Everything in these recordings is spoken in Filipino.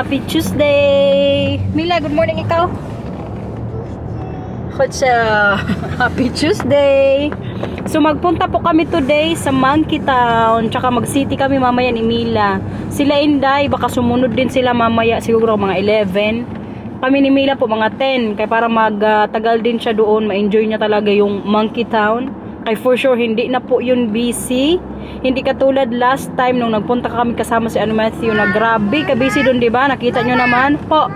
Happy Tuesday! Mila, good morning ikaw. Happy Tuesday! So magpunta po kami today sa Monkey Town. Tsaka mag-city kami mamaya ni Mila. Sila Inday, baka sumunod din sila mamaya. Siguro mga 11. Kami ni Mila po mga 10. Kaya para magtagal din siya doon. Ma-enjoy niya talaga yung Monkey Town. Kaya for sure, hindi na po yun busy. Hindi katulad last time nung nagpunta kami kasama si Matthew na grabe ka-busy doon, diba? Nakita nyo naman po.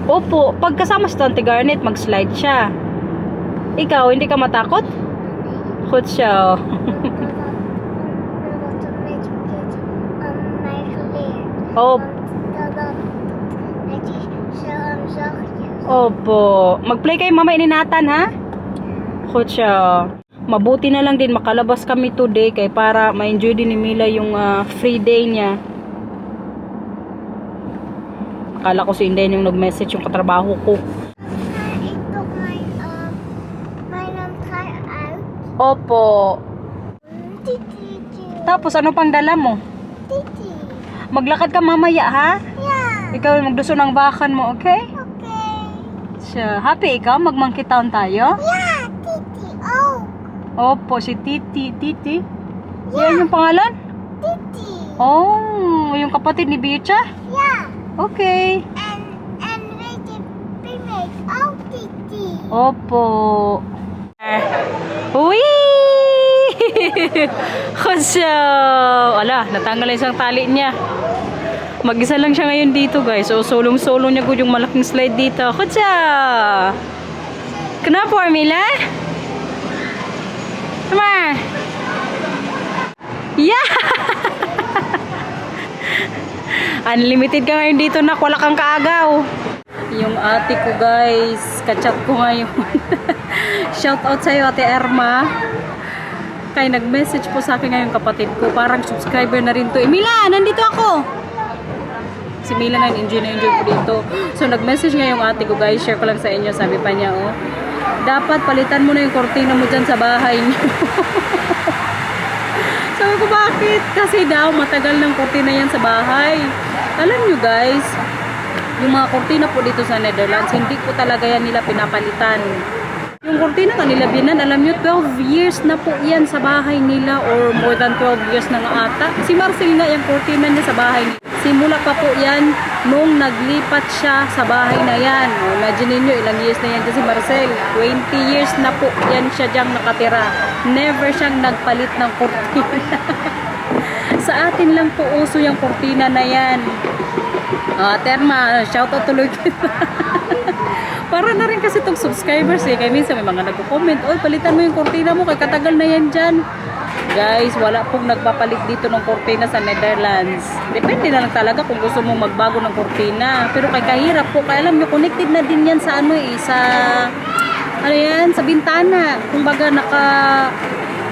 Opo, pag kasama si Tante Garnet, mag-slide siya. Ikaw, hindi ka matakot? Takot siya. Oh. Opo. Mag-play kayo mamaya ni Nathan, ha? Takot siya. Mabuti na lang din makalabas kami today kay para ma-enjoy din ni Mila yung free day niya. Akala ko si Inday yung nag-message yung katrabaho ko. Opo. Tapos ano pang dala mo? Maglakad ka mamaya, ha? Yeah. Ikaw magduso ng bakan mo, okay? Okay. Siya. Happy ikaw? Mag-Monkey Town tayo? Yeah, Titi. Oh. Opo, si Titi. Titi? Yan yung pangalan? Titi. Oh, yung kapatid ni Bicha? Yeah. Okay. And rated remake. Oh, Titi. Opo. Uy! Kasya! Ala, natanggal na isang tali niya. Mag-isa lang siya ngayon dito, guys. So, solong-solo niya ko yung malaking slide dito. Kasya! Kenapa, Armila? Come on! Yeah! Unlimited ka ngayon dito na wala kang kaagaw. Yung ate ko, guys, kachat ko ngayon. Shout out sa'yo, Ate Erma. Kaya nag-message po sa akin ngayon kapatid ko. Parang subscriber na rin to. Mila, nandito ako! Si Mila ngayon, enjoy na enjoy po dito. So nag-message nga yung ate ko, guys. Share ko lang sa inyo. Sabi pa niya, oh, dapat palitan mo na yung kortina mo dyan sa bahay niyo. Sabi ko, bakit? Kasi daw, matagal ng kortina yan sa bahay. Alam nyo, guys, yung mga kortina po dito sa Netherlands, hindi po talaga yan nila pinapalitan. Yung kortina kanila binan, alam nyo, 12 years na po yan sa bahay nila or more than 12 years na nga ata. Si Marcel nga yung kortina niya sa bahay niya. Simula pa po yan nung naglipat siya sa bahay na yan. O, imagine niyo ilang years na yan si Marcel. 20 years na po yan siya diyang nakatira. Never siyang nagpalit ng kortina. Sa atin lang po uso yung kortina na yan. Terma, shoutout tuloy kita. Para na rin kasi itong subscribers eh. Kaya minsan may mga nagko-comment, oy, palitan mo yung kortina mo, kay katagal na yan dyan. Guys, wala pong nagpapalit dito ng kortina sa Netherlands. Depende na lang talaga kung gusto mong magbago ng kortina. Pero kay kahirap po, kaya alam nyo, connected na din yan sa ano eh, sa, ano yan, sa bintana. Kung baga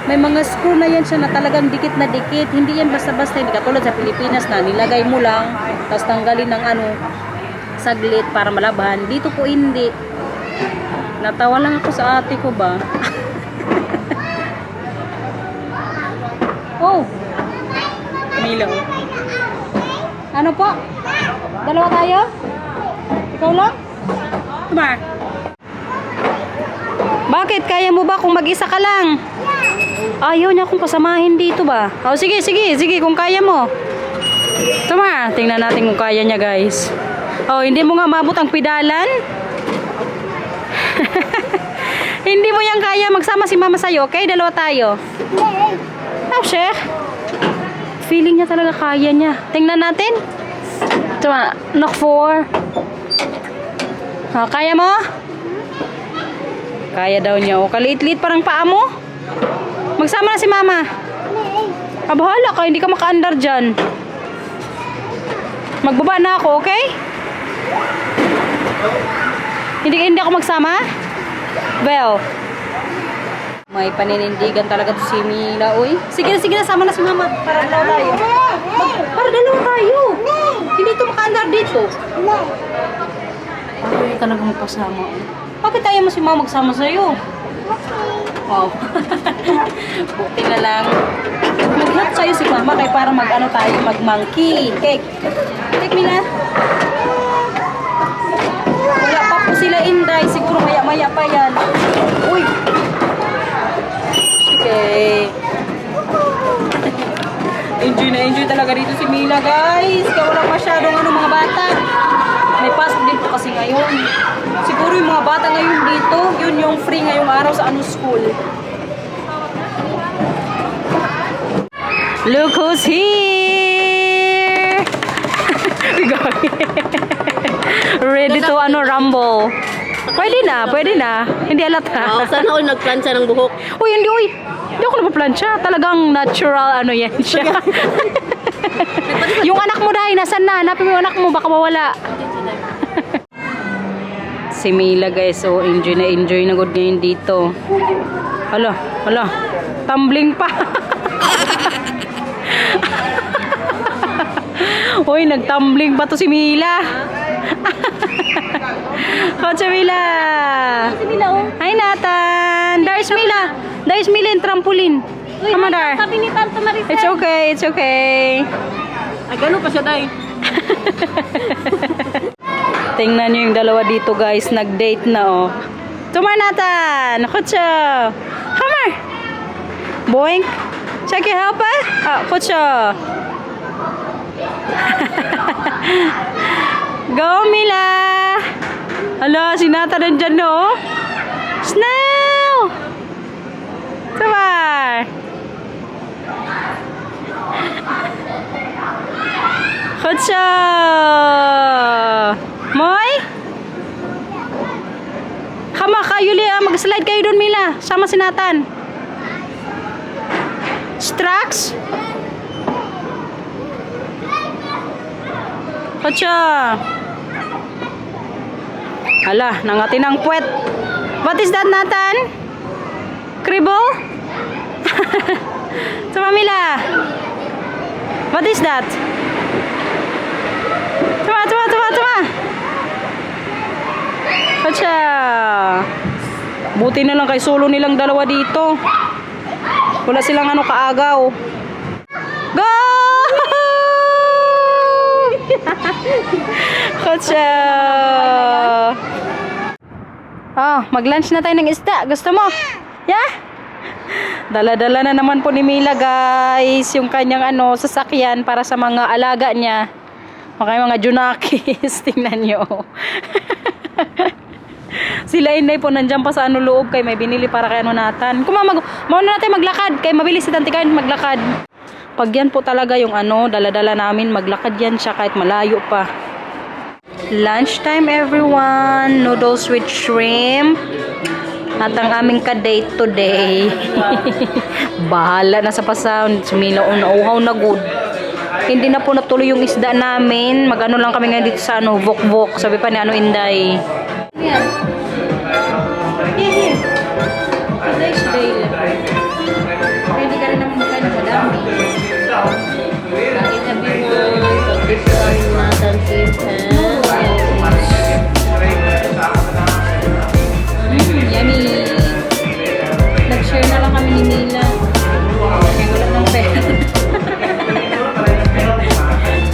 may mga screw na yan siya na talagang dikit na dikit. Hindi yan basta-basta, hindi katulad sa Pilipinas na nilagay mo lang, tapos tanggalin ng ano, saglit para malaban. Dito po hindi. Natawa lang ako sa ate ko ba. Oh, Milo. Ano po? Dalawa tayo? Ikaw lang? Tumar. Bakit? Kaya mo ba kung mag-isa ka lang? Ayaw niya akong pasamahin dito ba? Oh, sige kung kaya mo. Tumar, tingnan natin kung kaya niya, guys. Oh, hindi mo nga mabot ang pedalan? Hindi mo yan kaya magsama si mama sa'yo, okay? Dalawa tayo. Oh, Sheikh. Feeling niya talaga kaya niya. Tingnan natin. Tuma, knock 4. Oh, kaya mo? Kaya daw niya. Oh, kaliit-liit parang paa mo. Magsama na si mama. Bahala ka, hindi ka maka-andar dyan. Magbaba na ako, okay? Hindi ako magsama? Well, may paninindigan talaga to si Mila, uy. Sige na, sama na si mama. Para dalawa tayo. Para dalawa tayo. Hindi ito makaandar dito. Ay, talaga magpasama. Bakit tayo mo si mama magsama sa'yo? Wow. Buti na lang. Inot sa'yo si mama kay para mag-ano tayo, mag-monkey cake. Cake, Mila. Wala pa po sila Inday. Siguro maya-maya pa yan. Uy. Okay. Enjoy na enjoy talaga dito si Mila, guys. Kaya wala masyadong mga bata. May pasok din po kasi ngayon. Siguro yung mga bata ngayon dito, yun yung free ngayong araw sa school. Look who's here! Ready to rumble. Pwede na. Hindi alata. Sana all nagplansya ng buhok. Uy. Hindi ako nagpa-plancha. Talagang natural yan siya. Yung anak mo dahil, nasan na? Hanapin mo yung anak mo, baka mawala. Si Mila guys, so enjoy na good ngayon dito. Hala. Tumbling pa. Uy, nagtumbling pa to si Mila. Kotse Mila. Hi Nathan. There's Mila in trampoline. Come on there. Sabi ni Tante Maricel. It's okay. Ay, gano'n pa siya, day. Tingnan nyo yung dalawa dito guys, nag-date na oh. Tumar Nathan, kotse. Come here. Boink. Check your help kotse. Go Mila. Hala, si Nathan nandyan no. Snail. Tumar. Kotse. Moy? Kama kayo mag-slide kayo doon Mila. Sama si Nathan. Strax? Kotse. Hala, nangatin ang puwet. What is that Nathan? Cribble? Sama Mila. What is that? Tuma. Kotse. Buti na lang kay solo nilang dalawa dito. Wala silang kaagaw. Go! Kotse. Mag-lunch na tayo ng isda. Gusto mo? Yeah? Dala-dala na naman po ni Mila guys yung kanyang sasakyan para sa mga alaga niya. Mga junakis. Tingnan nyo. Sila Inday po nandiyan pa sa loob kay may binili para kay Nathan. Mauna natin maglakad kay mabilis si Tante Karen maglakad. Pag yan po talaga yung dala-dala namin, maglakad yan siya kahit malayo pa. Lunchtime everyone. Noodles with shrimp. At ang aming ka-date today. Bahala na sa pasound. Sumila o nauhaw na good. Hindi na po natuloy yung isda namin. Mag-ano lang kami ngayon dito sa Vok-Vok. Sabi pa ni Inday. Yan. Here. Today's day lang. Hindi ka rin naman magkano madami. Kain na binuan. Pag-discuss natin kita. Yummy. Nag-share na lang kami ni Mila. Kaya wala ng pera.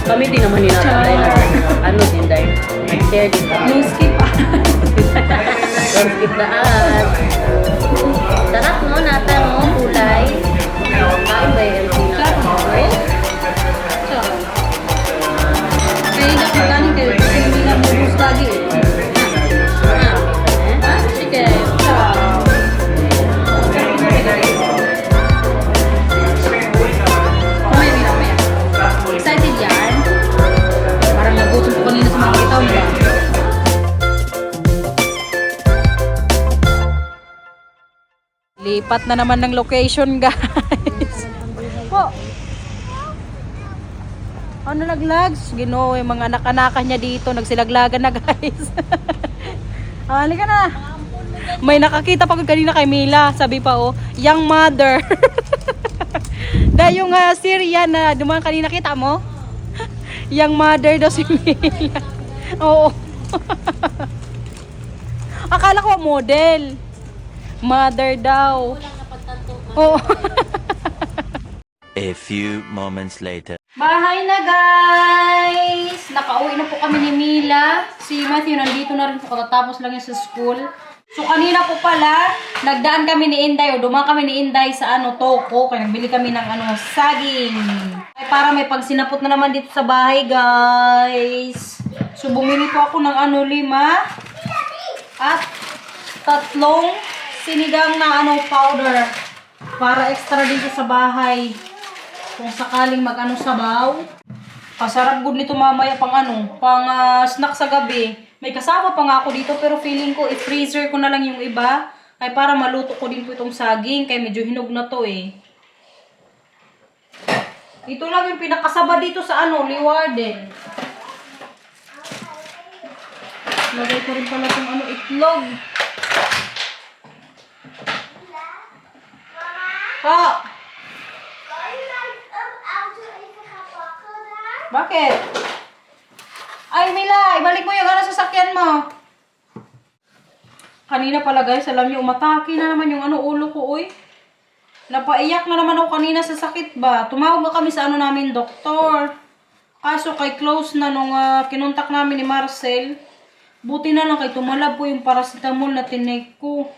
Kami din naman ni Nathan, day. Din, day. Share din kami. No skip. Don't skip the ad. Sarap mo, Nathan, mo. Kulay. Kain ba yung LC natin? Kaya hindi ako galing kayo. Kasi hindi na bubus lagi eh. Sige. Mamaya. Excited yan? Parang nagutom ko kanina sa mga kitaw niya. Lipat na naman ng location guys. Po. Naglags? Ginoo, yung mga anak-anakan niya dito. Nagsilaglagan na guys. Halika na. May nakakita pa ko kanina kay Mila. Sabi pa young mother. Dahil yung Syrian na dumaan kanina, kita mo? Young mother daw si Mila. Oo. Akala ko model. Mother daw. Oo. A few moments later. Bahay na guys! Nakauwi na po kami ni Mila. Si Matthew nandito na rin po katatapos lang niya sa school. So kanina po pala, nagdaan kami ni Inday o dumaan kami ni Inday sa Toko. Kaya nagbili kami ng saging. Ay para may pagsinapot na naman dito sa bahay guys. So bumili po ako ng 5 at 3 sinigang na powder para extra dito sa bahay. Kung sakaling sabaw. Pasarap good nito mamaya pang snack sa gabi. May kasama pa nga ako dito pero feeling ko i-freezer ko na lang yung iba. Kaya para maluto ko din po itong saging. Kaya medyo hinog na to eh. Ito lang yung pinakasaba dito sa Leeuwarden. Lagay ko rin pala itong itlog. Pa! Bakit? Ay, Mila, ibalik mo yung sasakyan mo. Kanina pala guys, alam niyo, umatake na naman yung ulo ko, uy. Napaiyak na naman ako kanina sa sakit ba. Tumawag na kami sa namin, doktor. Kaso kay close na nung kinontak namin ni Marcel. Buti na lang kay tumalab po yung paracetamol na tinake ko.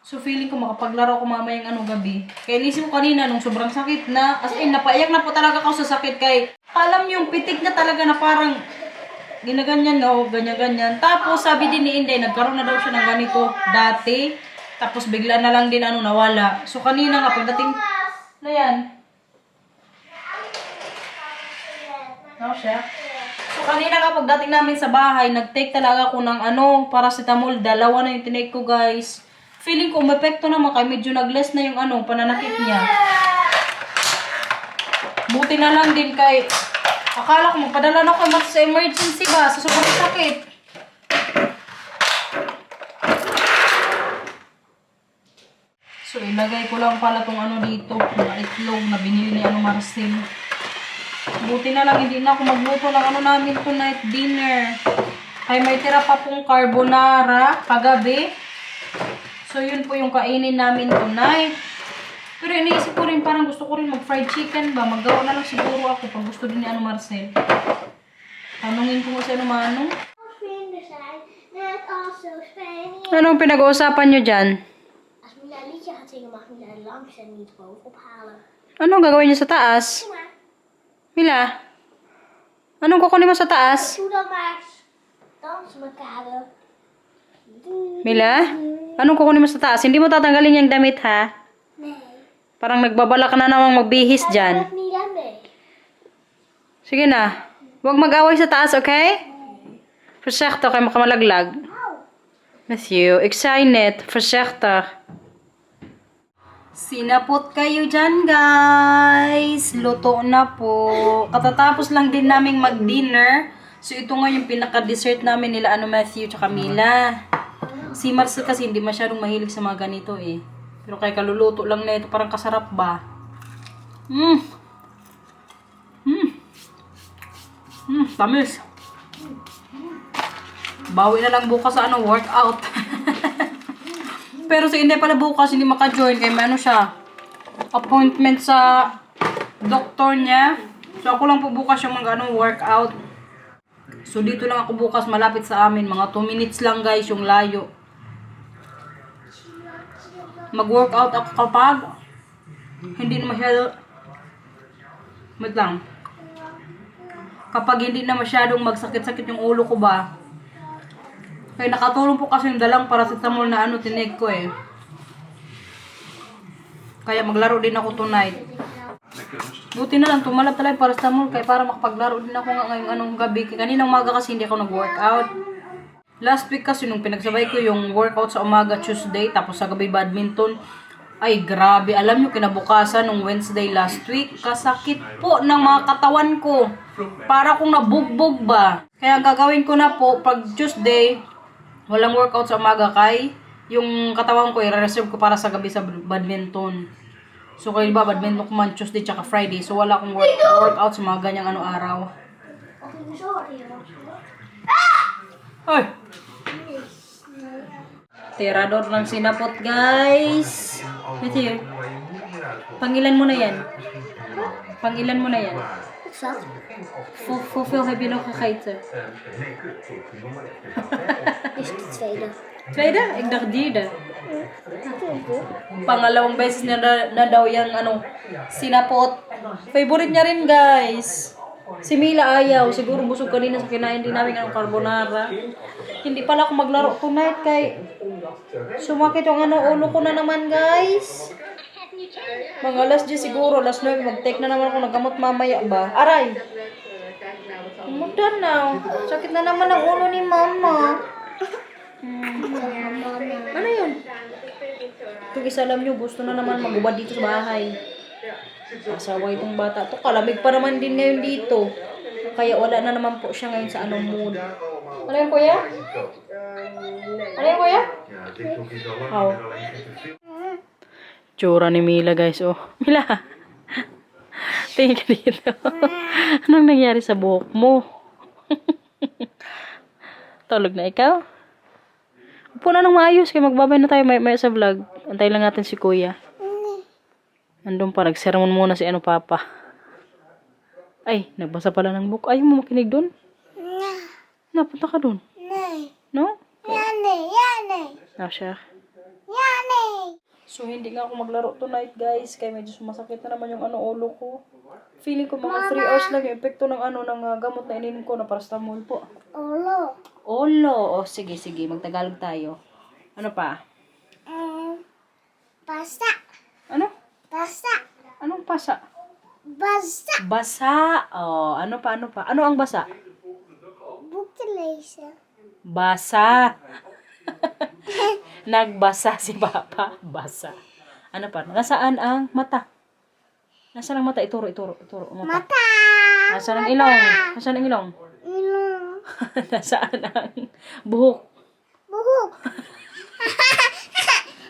So feeling ko makapaglaro ko mamayang gabi. Kaya inisip ko kanina nung sobrang sakit na, as in napaiyak na po talaga ako sa sakit kay alam yung pitik na talaga na parang ginaganyan ganyan-ganyan. Tapos sabi din ni Inday, nagkaroon na daw siya ng ganito dati. Tapos bigla na lang din nawala. So kanina nga pagdating na yan. Ano siya? So kanina nga pagdating namin sa bahay, nag-take talaga ako ng paracetamol. 2 na yung tinake ko guys. Feeling ko umepekto naman kay medyo nag-less na yung pananakit niya. Buti na lang din kay akala ko magpadala na ako sa emergency ba sa sobrang sakit. So ilagay ko lang pala tong dito, mga itlog na binili ni Marcel. Buti na lang hindi na ako magluto ng namin tonight dinner. Kaya may tira pa pong carbonara kagabi. So, yun po yung kainin namin tonight. Pero iniisip ko rin, parang gusto ko rin mag-fried chicken ba? Maggawa na lang siguro ako pag gusto din ni Marcel. Tanungin ko sa Manong. Anong pinag-uusapan nyo dyan? Als Mila een liedje gaat zingen, mag Mila langs en niet bovenop halen. Anong gagawin nyo sa taas? Mila? Anong kukunin mo sa taas? Doe dan maar. Dans met elkaar. Mila? Anong kukunin mo sa taas? Hindi mo tatanggalin yung damit, ha? Nee. Parang nagbabala ka na namang magbihis dyan. Dat niet aan mee. Sige na. Huwag mag-away sa taas, okay? Voorzichtig, kaya makamalaglag. Matthew, excited. Voorzichtig. Sinapot kayo dyan, guys. Luto na po. Katatapos lang din naming mag-dinner. So, ito nga yung pinaka-dessert namin nila, Matthew, tsaka Mila. Si Marcel kasi hindi masyadong mahilig sa mga ganito eh. Pero kaya kaluluto lang na ito, parang kasarap ba? Tamis. Bawi na lang bukas sa workout. Pero si Inday pala bukas, hindi maka-join. Kaya may siya, appointment sa doktor niya. So ako lang po bukas yung workout. So dito lang ako bukas, malapit sa amin. Mga 2 minutes lang guys yung layo. Mag-workout ako kapag hindi na kapag hindi na masyadong magsakit-sakit yung ulo ko ba. Kaya nakatulong po kasi yung dalang paracetamol na tinake ko eh. Kaya maglaro din ako tonight. Buti na lang tumalab talaga yung paracetamol kaya para makapaglaro din ako ngayong gabi. Kaninang umaga kasi hindi ako nag-workout. Last week kasi nung pinagsabay ko yung workout sa umaga Tuesday tapos sa gabi badminton, ay grabe, alam nyo kinabukasan nung Wednesday last week, kasakit po ng mga katawan ko. Para kung nabugbog ba. Kaya gagawin ko na po pag Tuesday, walang workout sa umaga kay yung katawan ko i-reserve ko para sa gabi sa badminton. So kayo ba badminton ko man Tuesday tsaka Friday, so wala akong workout sa mga ganyang araw. Ay! Tirador ng sinapot, guys. Ito yun. Pangilan mo na yan? Pangilan mo na yan? Zat. Hoeveel heb je nog gegeten? Is de tweede. Tweede? Ik dacht derde. Pangalawang beses na daw yung sinapot. Favorite niya rin, guys. Si Mila ayaw. Siguro busog kanina sa kinain din namin ng carbonara. Hindi pala ako maglaro tonight kay sumakit yung ulo ko na naman, guys. Mga alas 10 siguro, alas 9, mag-take na naman ako ng gamot mamaya ba? Aray! Umudan na. Sakit na naman ang ulo ni mama. Ano yun? Ito isa alam nyo, gusto na naman magubad dito sa bahay. Asawa itong bata. Ito kalamig pa naman din ngayon dito. Kaya wala na naman po siya ngayon sa mood. Ano yun, kuya? Ano yun, kuya? Oh. Tsura ni Mila, guys. Oh, Mila. Tingin ka dito. Anong nangyari sa buhok mo? Tulog na ikaw? Upo na nang maayos. Kaya magbabay na tayo may sa vlog. Antay lang natin si kuya. Andun pa. Nagsermon muna si papa. Ay, nagbasa pala ng book. Ayaw mo makinig dun? Napunta ka dun? No? Yane. Siya. Yane. So, hindi nga ako maglaro tonight, guys. Kaya medyo sumasakit na naman yung ulo ko. Feeling ko mga 3 hours lang yung epekto ng gamot na ininom ko na paracetamol po. Olo. Olo. O, sige. Magtagalog tayo. Ano pa? Basta. Ano? Basta. Anong pasa? Basta. Basa. O, ano pa? Ano ang basa? Boek te lezen. Basa. Nagbasa si Papa. Basa. Ano pa? Nasaan ang mata? Nasaan ang mata? Ituro. Mata. Nasaan ang ilong? Nasaan ang ilong? Ilong. Nasaan ang buhok? Buhok.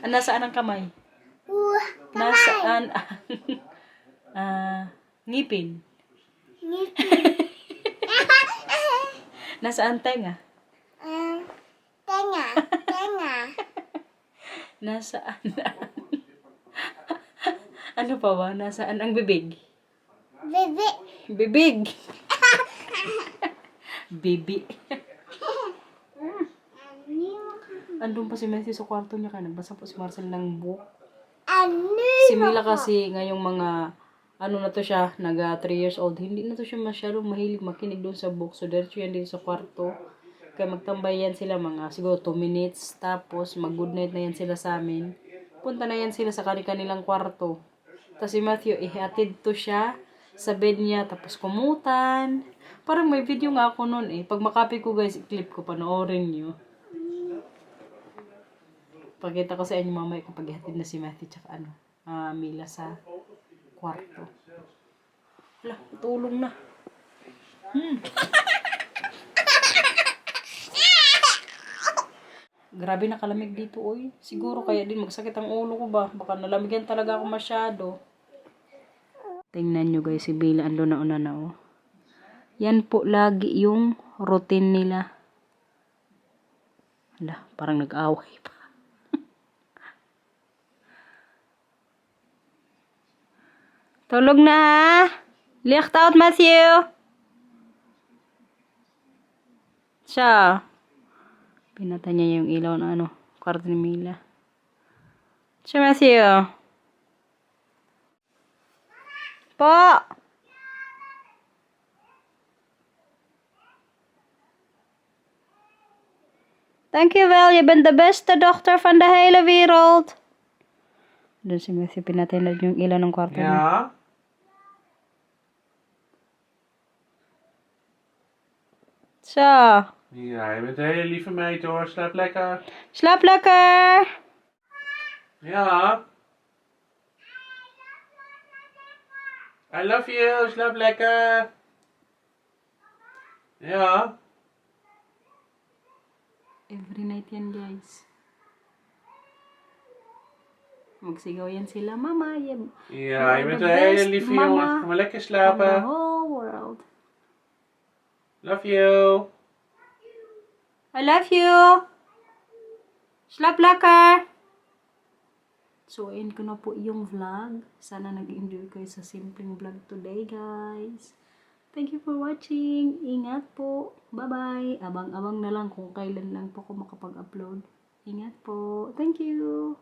Nasaan ang kamay? Kamay. Nasaan ang ngipin? Nasaan tenga? Tenga. Nasaan ang... Ano pa ba? Nasaan ang bibig? Bebe. Bibig! Bibi. Andun pa si Messi sa kwarto niya kaya nagbasa po si Marcel ng book. Si Mila kasi ngayong mga na to siya, naga 3 years old, hindi na to siya masyadong mahilig makinig doon sa book. So, diretso yan din sa kwarto. Kaya magtambay yan sila mga siguro 2 minutes. Tapos, mag-good night na yan sila sa amin. Punta na yan sila sa kanilang kwarto. Tapos si Matthew, ihatid to siya sa bed niya. Tapos kumutan. Parang may video nga ako nun eh. Pag makapit ko guys, i-clip ko, panoorin nyo. Pagkita ko sa inyo mamaya kapag ihatid na si Matthew tsaka Mila sa kwarto. Wala, tulong na. Grabe na kalamig dito, oy. Siguro kaya din magsakit ang ulo ko ba? Baka nalamigan talaga ako masyado. Tingnan nyo guys, si Bella ando na una na, oh. Yan po lagi yung routine nila. Hala, parang nag-away pa. Tulog na ha? Licht out, Matthew! Siya. Pinatay niya yung ilaw na kwarto ni Mila. Siya, Matthew. Po! Thank you, Val. Je bent de beste dochter van de hele wereld. Doon si Matthew, pinatay na yung ilaw ng kwarto niya. Ja? Zo. Ja, je bent een hele lieve meid hoor. Slaap lekker. Slaap lekker. Ja. I love you. Slaap lekker. Ja. Every night yan, guys. Magsigaw yan sila. Mama, Ja, je bent the een hele best lieve mama jongen. Ga maar lekker of the slapen. whole world. Love you. I love you. Slaap lekker. So, end ko na po yung vlog. Sana nag-enjoy kayo sa simpleng vlog today, guys. Thank you for watching. Ingat po. Bye-bye. Abang-abang na lang kung kailan lang po ako makapag-upload. Ingat po. Thank you.